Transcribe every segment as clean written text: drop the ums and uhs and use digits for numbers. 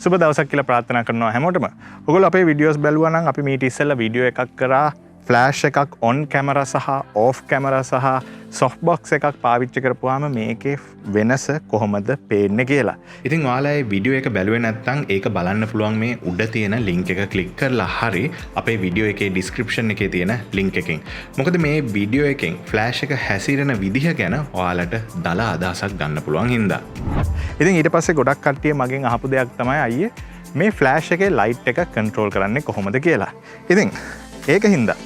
සුබ දවසක් කියලා ප්‍රාර්ථනා කරනවා හැමෝටම. ඔයගොල්ලෝ අපේ වීඩියෝස් බැලුවා නම් අපි මීට ඉස්සෙල්ලා වීඩියෝ එකක් කරා ෆ්ලෑෂ් එකක් ඔන් කැමරා සහ ඕෆ් කැමරා සහ සොෆ්ට් බොක්ස් එකක් පාවිච්චි කරපුවාම මේකේ වෙනස කොහොමද පේන්නේ කියලා. ඉතින් ඔයාලා මේ වීඩියෝ එක බැලුවේ නැත්නම් ඒක බලන්න පුළුවන් මේ උඩ තියෙන ලින්ක් එක ක්ලික් කරලා හරි අපේ වීඩියෝ එකේ ඩිස්ක්‍රිප්ෂන් එකේ තියෙන ලින්ක් එකෙන්. මොකද මේ වීඩියෝ එකෙන් ෆ්ලෑෂ් එක හැසිරෙන විදිහ ගැන ඔයාලට දල අදහසක් ගන්න පුළුවන් හින්දා. ඉතින් ඊට පස්සේ ගොඩක් කට්ටිය මගෙන් අහපු දෙයක් තමයි අයියේ මේ ෆ්ලෑෂ් එකේ ලයිට් එක කන්ට්‍රෝල් කරන්නේ කොහොමද කියලා. ඉතින් ඒක හින්දා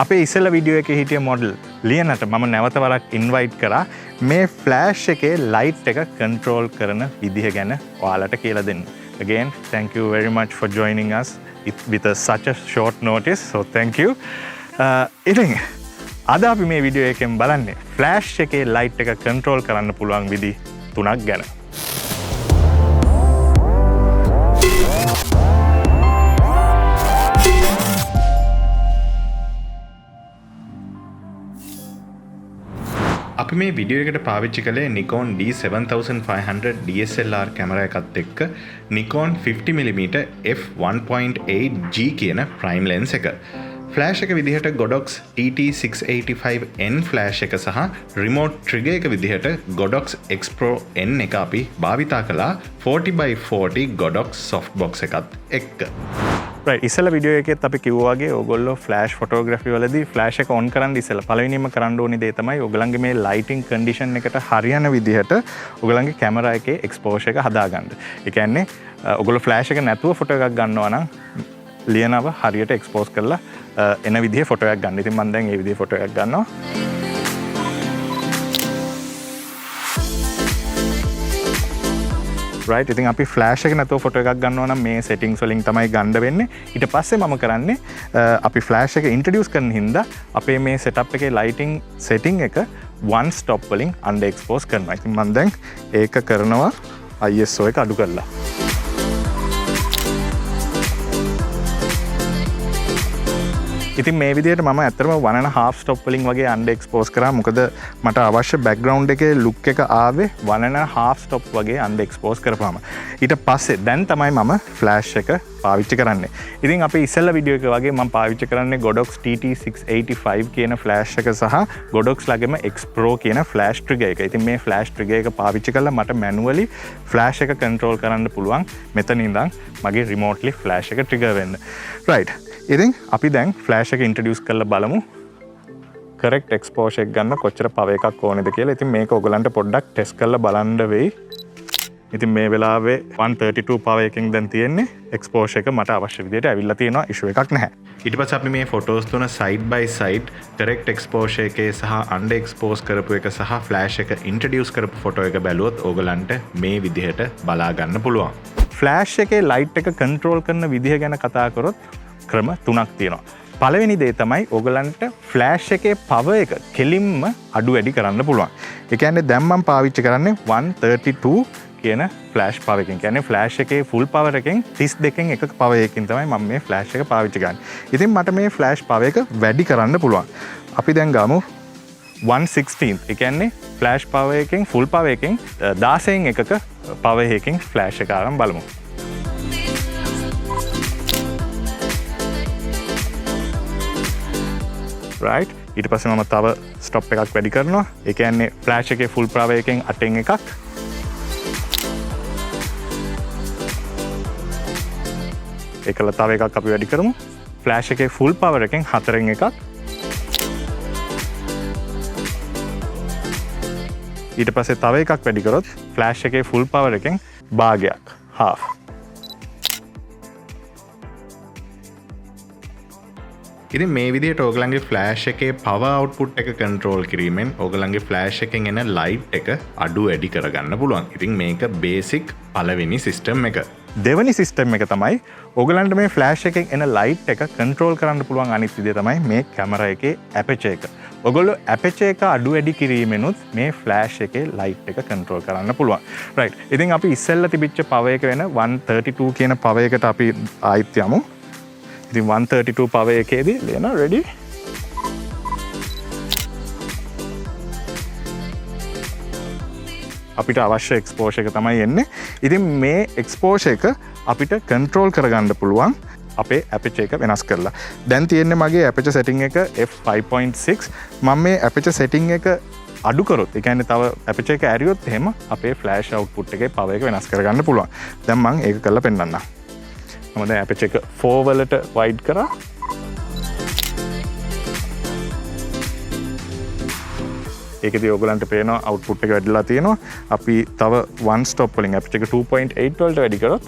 අපේ ඉස්සෙල්ලා වීඩියෝ එකේ හිටිය මොඩල් ලියනට මම නැවත වරක් ඉන්වයිට් කරා මේ ෆ්ලෑෂ් එකේ ලයිට් එක කන්ට්‍රෝල් කරන විදිහ ගැන ඔයාලට කියලා දෙන්න. Again, thank you very much for joining us with such a short notice. So thank you. ඉතින් අද අපි මේ වීඩියෝ එකෙන් බලන්නේ ෆ්ලෑෂ් එකේ ලයිට් එක කන්ට්‍රෝල් කරන්න පුළුවන් විදි 3ක් ගැන. අපි මේ වීඩියෝ එකට පාවිච්චි කළේ Nikon D7500 DSLR කැමරා එකත් එක්ක Nikon 50mm f1.8G කියන ප්‍රයිම් ලෙන්ස් එක. ෆ්ලෑෂ් එක විදිහට Godox TT685N ෆ්ලෑෂ් එක සහ රිමෝට් ට්‍රිගර් එක විදිහට Godox X Pro N එක අපි භාවිතා කළා 40x40 Godox softbox එකත් එක්ක. right ඉස්සෙල්ලා වීඩියෝ එකේත් අපි කිව්වා වගේ ඕගොල්ලෝ ෆ්ලෑෂ් ෆොටෝග්‍රැෆි වලදී ෆ්ලෑෂ් එක ඔන් කරන් ඉස්සෙල්ලා පළවෙනිම කරන්න ඕනේ දේ තමයි ඕගලන්ගේ මේ ලයිටින් කන්ඩිෂන් එකට හරියන විදිහට ඕගලන්ගේ කැමරා එකේ එක්ස්පෝෂර් එක හදාගන්න. ඒ කියන්නේ ඕගොල්ලෝ ෆ්ලෑෂ් එක නැතුව ෆොටෝ එකක් ගන්නවා නම් ලියනව හරියට එක්ස්පෝස් කරලා එන විදිහේ ෆොටෝ එකක් ගන්න. ඉතින් මම දැන් මේ විදිහේ ෆොටෝ එකක් ගන්නවා. right ඉතින් අපි ෆ්ලෑෂ් එක නැතුව ෆොටෝ එකක් ගන්නවා නම් මේ සෙටින්ග්ස් වලින් තමයි ගන්න වෙන්නේ. ඊට පස්සේ මම කරන්නේ අපි ෆ්ලෑෂ් එක ඉන්ට්‍රොඩියුස් කරන හින්දා අපේ මේ සෙටප් එකේ ලයිටින් සෙටින් එක one stop වලින් අන්ඩර් එක්ස්පෝස් කරනවා. ඉතින් මම දැන් ඒක කරනවා ISO එක අඩු කරලා. ඉතින් මේ විදිහට මම ඇත්තටම 1.5 ස්ටොප් වලින් වගේ අන්ඩර් එක්ස්පෝස් කරා. මොකද මට අවශ්‍ය බෑග්ග්‍රවුන්ඩ් එකේ ලුක් එක ආවේ 1.5 ස්ටොප් වගේ අන්ඩර් එක්ස්පෝස් කරපුවාම. ඊට පස්සේ දැන් තමයි මම ෆ්ලෑෂ් එක පාවිච්චි කරන්නේ. ඉතින් අපි ඉස්සෙල්ලා වීඩියෝ එක වගේ මම පාවිච්චි කරන්නේ Godox TT685 කියන ෆ්ලෑෂ් එක සහ Godox ළඟම X Pro කියන ෆ්ලෑෂ් ට්‍රිගර් එක. ඉතින් මේ ෆ්ලෑෂ් ට්‍රිගර් එක පාවිච්චි කරලා මට මැනුවලි ෆ්ලෑෂ් එක කන්ට්‍රෝල් කරන්න පුළුවන් මෙතන ඉඳන් මගේ රිමෝට්ලි ෆ්ලෑෂ් එක ට්‍රිගර් වෙන්න. right ඉතින් අපි දැන් ෆ්ලෑෂ් එක ඉන්ට්‍රොඩියුස් කරලා බලමු කරෙක්ට් එක්ස්පෝෂර් එක ගන්න කොච්චර පවර් එකක් ඕනේද කියලා. ඉතින් මේක ඔයගලන්ට පොඩ්ඩක් ටෙස්ට් කරලා බලන්න වෙයි. ඉතින් මේ වෙලාවේ 132 පවර් එකකින් දැන් තියෙන්නේ එක්ස්පෝෂර් එක මට අවශ්‍ය විදිහට ඇවිල්ලා තියෙනවා ඉෂුව එකක් නැහැ. ඊට පස්සේ අපි මේ ෆොටෝස් තුන සයිඩ් බයි සයිඩ් කරෙක්ට් එක්ස්පෝෂර් එකේ සහ අන්ඩර් එක්ස්පෝස් කරපු එක සහ ෆ්ලෑෂ් එක ඉන්ට්‍රොඩියුස් කරපු ෆොටෝ එක බැලුවොත් ඕගලන්ට මේ විදිහට බලා ගන්න පුළුවන්. ෆ්ලෑෂ් එකේ ලයිට් එක කන්ට්‍රෝල් කරන විදිහ ගැන කතා කරොත් ක්‍රම 3ක් තියෙනවා. පළවෙනි දේ තමයි ඕගලන්ට ෆ්ලෑෂ් එකේ පවර් එක කෙලින්ම අඩු වැඩි කරන්න පුළුවන්. ඒ කියන්නේ දැන් මම පාවිච්චි කරන්නේ 132 කියන ෆ්ලෑෂ් පවර් එකකින්. කියන්නේ ෆ්ලෑෂ් එකේ ෆුල් පවර් එකෙන් 32කින් එකක පවර් එකකින් තමයි මම මේ ෆ්ලෑෂ් එක පාවිච්චි කරන්නේ. ඉතින් මට මේ ෆ්ලෑෂ් පවර් එක වැඩි කරන්න පුළුවන්. අපි දැන් ගමු 116. ඒ කියන්නේ ෆ්ලෑෂ් පවර් එකෙන් ෆුල් පවර් එකෙන් 16න් එකක පවර් එකකින් ෆ්ලෑෂ් එක අරන් බලමු. right ඊට පස්සේ මම තව ස්ටොප් එකක් වැඩි කරනවා. ඒ කියන්නේ ෆ්ලෑෂ් එකේ ෆුල් පවර් එකෙන් 8න් එකක්. ඒකල තව එකක් අපි වැඩි කරමු. ෆ්ලෑෂ් එකේ ෆුල් පවර් එකෙන් 4න් එකක්. ඊට පස්සේ තව එකක් වැඩි කරොත් ෆ්ලෑෂ් එකේ ෆුල් පවර් එකෙන් භාගයක් half. ඉතින් මේ විදිහට ඕගලන්ගේ ෆ්ලෑෂ් එකේ පවර් අවුට්පුට් එක කන්ට්‍රෝල් කිරීමෙන් ඕගලන්ගේ ෆ්ලෑෂ් එකෙන් එන ලයිට් එක අඩු වැඩි කරගන්න පුළුවන්. ඉතින් මේක බේසික් පළවෙනි සිස්ටම් එක. දෙවෙනි සිස්ටම් එක තමයි ඕගලන්ට මේ ෆ්ලෑෂ් එකෙන් එන ලයිට් එක කන්ට්‍රෝල් කරන්න පුළුවන් අනිත් විදිය තමයි මේ කැමරා එකේ ඇපර්චර් එක. ඔයගොල්ලෝ ඇපර්චර් එක අඩු වැඩි කිරීමෙනුත් මේ ෆ්ලෑෂ් එකේ ලයිට් එක කන්ට්‍රෝල් කරන්න පුළුවන්. right ඉතින් අපි ඉස්සෙල්ලා තිබිච්ච පවර් එක වෙන 132 කියන පවර් එකට අපි ආයිත් යමු. ඉතින් 132 පවර් එකේදී ලේන රෙඩි. අපිට අවශ්‍ය එක්ස්පෝෂ එක තමයි එන්නේ. ඉතින් මේ එක්ස්පෝෂ එක අපිට කන්ට්‍රෝල් කරගන්න පුළුවන් අපේ ඇපචර් එක වෙනස් කරලා. දැන් තියෙන්නේ මගේ ඇපචර් සෙටින් එක f5.6. මම මේ ඇපචර් සෙටින් එක අඩු කරොත්, ඒ කියන්නේ තව ඇපචර් එක ඇරියොත් එහෙම අපේ ෆ්ලෑෂ් අවුට්පුට් එකේ පවර් එක වෙනස් කරගන්න පුළුවන්. දැන් මම ඒක කරලා පෙන්නන්නම්. මම දැන් ඇපචර් එක 4 වලට වයිඩ් කරා. ඒකදී ඔයගලන්ට පේනවා අවුට්පුට් එක වැඩිලා තියෙනවා. අපි තව one stop වලින් ඇපචර් එක 2.8 වලට වැඩි කරොත්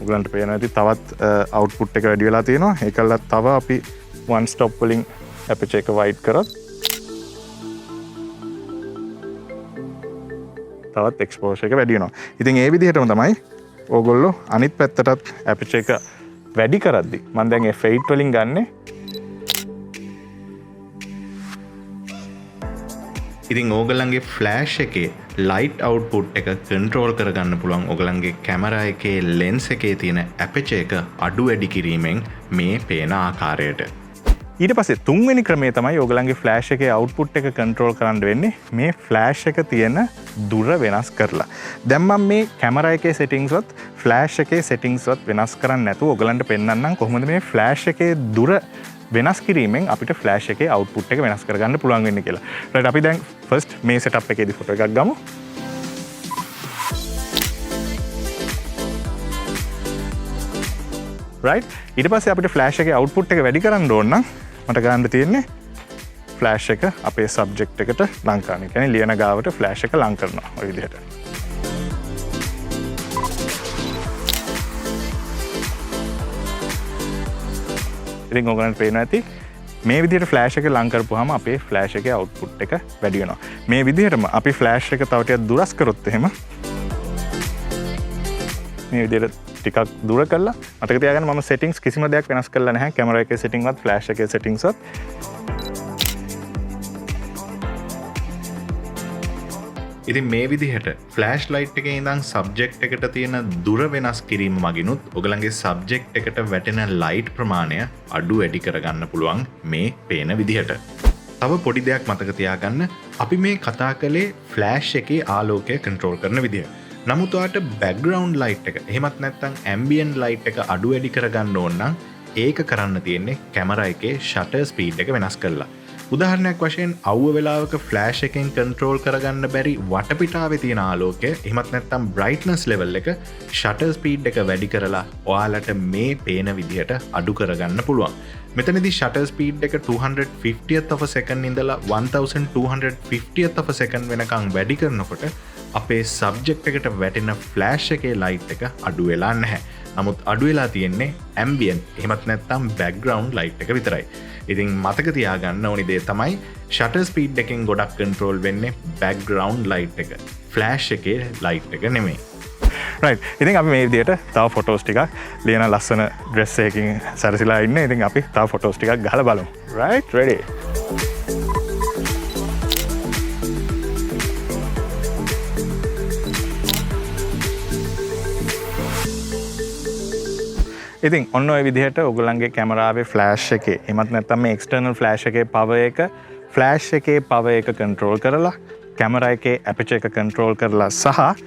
ඔයගලන්ට පේනවා ඇති තවත් අවුට්පුට් එක වැඩි වෙලා තියෙනවා. ඒකල්ල තව අපි one stop වලින් ඇපචර් එක වයිඩ් කරොත් තවත් එක්ස්පෝෂර් එක වැඩි වෙනවා. ඉතින් ඒ විදිහටම තමයි ඕගොල්ලෝ අනිත් පැත්තටත් ඇපචර් එක වැඩි කරද්දි මම දැන් f8 වලින් ගන්නෙ. ඉතින් ඕගොල්ලන්ගේ ෆ්ලෑෂ් එකේ ලයිට් අවුට්පුට් එක කන්ට්‍රෝල් කරගන්න පුළුවන් ඕගොල්ලන්ගේ කැමරා එකේ ලෙන්ස් එකේ තියෙන ඇපචර් එක අඩු වැඩි කිරීමෙන් මේ පේන ආකාරයට. ඊට පස්සේ තුන්වෙනි ක්‍රමය තමයි ඔයගලන්ගේ ෆ්ලෑෂ් එකේ අවුට්පුට් එක කන්ට්‍රෝල් කරන්න වෙන්නේ මේ ෆ්ලෑෂ් එක තියෙන දුර වෙනස් කරලා. දැන් මම මේ කැමරා එකේ සෙටින්ග්ස් වත් ෆ්ලෑෂ් එකේ සෙටින්ග්ස් වත් වෙනස් කරන්නේ නැතුව ඔයගලන්ට පෙන්නන්නම් කොහොමද මේ ෆ්ලෑෂ් එකේ දුර වෙනස් කිරීමෙන් අපිට ෆ්ලෑෂ් එකේ අවුට්පුට් එක වෙනස් කරගන්න පුළුවන් වෙන්නේ කියලා. රයිට්, අපි දැන් ෆස්ට් මේ සෙටප් එකේදී ෆොටෝ එකක් ගමු. රයිට්, ඊට පස්සේ අපිට ෆ්ලෑෂ් එකේ අවුට්පුට් එක වැඩි කරන්න ඕන නම් මට ගන්න තියෙන්නේ ෆ්ලෑෂ් එක අපේ සබ්ජෙක්ට් එකට ලං කරන. ඒ කියන්නේ ලියන ගාවට ෆ්ලෑෂ් එක ලං කරනවා ඔය විදිහට. ඉතින් ඔයගලන්ට පේනවා ඇති මේ විදිහට ෆ්ලෑෂ් එක ලං කරපුවාම අපේ ෆ්ලෑෂ් එකේ අවුට්පුට් එක වැඩි වෙනවා. මේ විදිහටම අපි ෆ්ලෑෂ් එක තව ටිකක් දුරස් කරොත් එහෙම මේ විදිහට ටිකක් දුර කරලා මතක තියාගන්න මම සෙටින්ග්ස් කිසිම දෙයක් වෙනස් කරලා නැහැ. කැමරා එකේ සෙටින්ග් වත් ෆ්ලෑෂ් එකේ සෙටින්ග්ස් වත්. ඉතින් මේ විදිහට ෆ්ලෑෂ් ලයිට් එකේ ඉඳන් සබ්ජෙක්ට් එකට තියෙන දුර වෙනස් කිරීම මගිනුත් ඔයගලන්ගේ සබ්ජෙක්ට් එකට වැටෙන ලයිට් ප්‍රමාණය අඩු වැඩි කරගන්න පුළුවන් මේ පේන විදිහට. තව පොඩි දෙයක් මතක තියාගන්න, අපි මේ කතා කළේ ෆ්ලෑෂ් එකේ ආලෝකය කන්ට්‍රෝල් කරන විදිහ. නමුත් ඔයාට බෑග්ග්‍රවුන්ඩ් ලයිට් එක එහෙමත් නැත්නම් ඇම්බියන්ට් ලයිට් එක අඩු වැඩි කරගන්න ඕන නම් ඒක කරන්න තියෙන්නේ කැමරා එකේ ෂටර් ස්පීඩ් එක වෙනස් කරලා. උදාහරණයක් වශයෙන් අවුව වෙලාවක ෆ්ලෑෂ් එකෙන් කන්ට්‍රෝල් කරගන්න බැරි වටපිටාවේ තියෙන ආලෝකය එහෙමත් නැත්නම් බ්‍රයිට්නස් ලෙවල් එක ෂටර් ස්පීඩ් එක වැඩි කරලා ඔයාලට මේ පේන විදිහට අඩු කරගන්න පුළුවන්. මෙතනදී ෂටර් ස්පීඩ් එක 250th of a second ඉඳලා 1250th of a second වෙනකන් වැඩි කරනකොට අපේ සබ්ජෙක්ට් එකට වැටෙන ෆ්ලෑෂ් එකේ ලයිට් එක අඩු වෙලා නැහැ. නමුත් අඩු වෙලා තියෙන්නේ ඇම්බියන්ට් එහෙමත් නැත්නම් බෑග්ග්‍රවුන්ඩ් ලයිට් එක විතරයි. ඉතින් මතක තියාගන්න ඕනි දේ තමයි ෂටර් ස්පීඩ් එකෙන් ගොඩක් කන්ට්‍රෝල් වෙන්නේ බෑග්ග්‍රවුන්ඩ් ලයිට් එක. ෆ්ලෑෂ් එකේ ලයිට් එක නෙමෙයි. රයිට්, ඉතින් අපි මේ විදිහට තව ෆොටෝස් ටිකක් ලියන ලස්සන ඩ්‍රෙස් එකකින් සැරසිලා ඉන්නේ. ඉතින් අපි තව ෆොටෝස් ටිකක් ගහලා බලමු. Right, ready. ඉතින් ඔන්න ඔය විදිහට ඔයගොල්ලන්ගේ කැමරාවේ ෆ්ලෑෂ් එකේ එමත් නැත්නම් මේ එක්ස්ටර්නල් ෆ්ලෑෂ් එකේ පවර් එක ෆ්ලෑෂ් එකේ පවර් එක කන්ට්‍රෝල් කරලා කැමරා එකේ ඇපචර් එක කන්ට්‍රෝල් කරලා සහ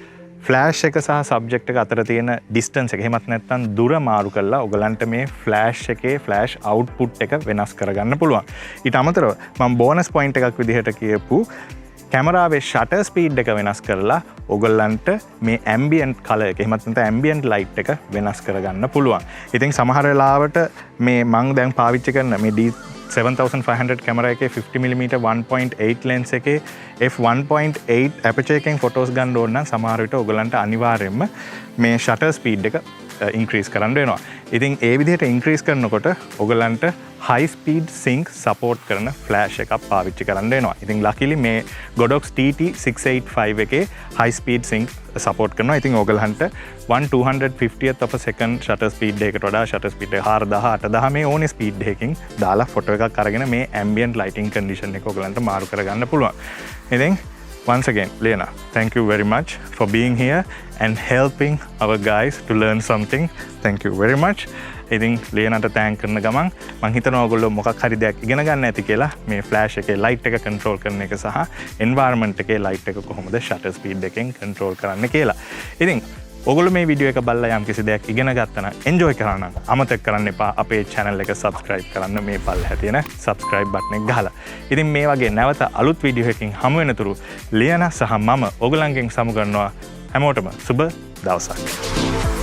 ෆ්ලෑෂ් එක සහ සබ්ජෙක්ට් එක අතර තියෙන ඩිස්ටන්ස් එක එහෙමත් නැත්නම් දුර මාරු කරලා ඔයගලන්ට මේ ෆ්ලෑෂ් එකේ ෆ්ලෑෂ් අවුට්පුට් එක වෙනස් කරගන්න පුළුවන්. ඊට අමතරව මම බෝනස් පොයින්ට් එකක් විදිහට කියපු කැමරාවේ ෂටර් ස්පීඩ් එක වෙනස් කරලා ඔයගොල්ලන්ට මේ ඇම්බියන්ට් කලර් එක එහෙමත් නැත්නම් ඇම්බියන්ට් ලයිට් එක වෙනස් කරගන්න පුළුවන්. ඉතින් සමහර වෙලාවට මේ මම දැන් පාවිච්චි කරන මේ D7500 කැමරා එකේ 50mm 1.8 ලෙන්ස් එකේ f1.8 ඇපචර් එකෙන් ෆොටෝස් ගන්න ඕන නම් සමහර විට ඔයගොල්ලන්ට අනිවාර්යයෙන්ම මේ ෂටර් ස්පීඩ් එක ඉන්ක්‍රීස් කරන්න වෙනවා. ඉතින් ඒ විදිහට ඉන්ක්‍රීස් කරනකොට ඔයගොල්ලන්ට high speed sync support කරන ෆ්ලෑෂ් එකක් පාවිච්චි කරන්න වෙනවා. ඉතින් luckily මේ Godox TT685 එකේ high speed sync support කරනවා. ඉතින් ඔයගලන්ට 1/250th of a second shutter speed එකකට වඩා shutter speed එක 4000 8000 මේ ඕනේ speed එකකින් දාලා ෆොටෝ එකක් අරගෙන මේ ambient lighting condition එක ඔයගලන්ට මාරු කරගන්න පුළුවන්. ඉතින් once again, Lena, thank you very much for being here and helping our guys to learn something. Thank you very much. ඉතින් ලියනට තෑන් කරන ගමන් මං හිතනවා ඔයගොල්ලෝ මොකක් හරි දෙයක් ඉගෙන ගන්න ඇති කියලා මේ ෆ්ලෑෂ් එකේ ලයිට් එක කන්ට්‍රෝල් කරන එක සහ එන්වයරන්මන්ට් එකේ ලයිට් එක කොහොමද ෂටර් ස්පීඩ් එකෙන් කන්ට්‍රෝල් කරන්න කියලා. ඉතින් ඔගොල්ලෝ මේ වීඩියෝ එක බලලා යම් කිසි දෙයක් ඉගෙන ගත්තා නම් එන්ජොයි කරා නම් අමතක කරන්න එපා අපේ channel එක subscribe කරන්න මේ පල්ලෙහා තියෙන subscribe button එක ගහලා. ඉතින් මේ වගේ නැවත අලුත් වීඩියෝ එකකින් හමු වෙනතුරු ලියන සහ මම ඔයගලන්ගෙන් සමු ගන්නවා හැමෝටම සුබ දවසක්.